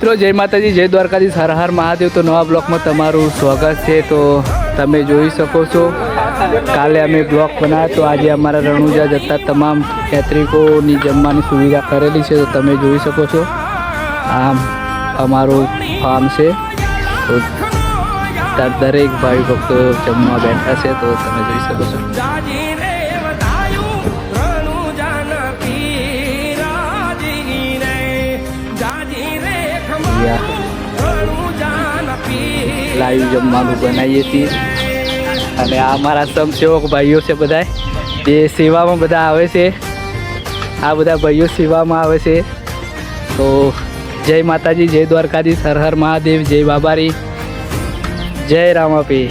મિત્રો જય માતાજી, જય દ્વારકાધીશ, હર હર મહાદેવ। તો નવા બ્લોકમાં તમારું સ્વાગત છે। તો તમે જોઈ શકો છો કાલે અમે બ્લોક બનાવ્યો, તો આજે અમારા રણુજા જતા તમામ યાત્રિકોની જમવાની સુવિધા કરેલી છે। તો તમે જોઈ શકો છો આમ અમારું ફાર્મ છે। તો દરેક ભાઈ ભક્તો જમવા બેઠા છે, તો તમે જોઈ શકો છો। લાઈવ જમવાનું બનાવીએ છીએ અને આ અમારા સમસેવક ભાઈઓ છે, બધા જે સેવામાં બધા આવે છે। આ બધા ભાઈઓ સેવામાં આવે છે। તો જય માતાજી, જય દ્વારકાધીશ, હર હર મહાદેવ, જય બાબારી, જય રામાપીર।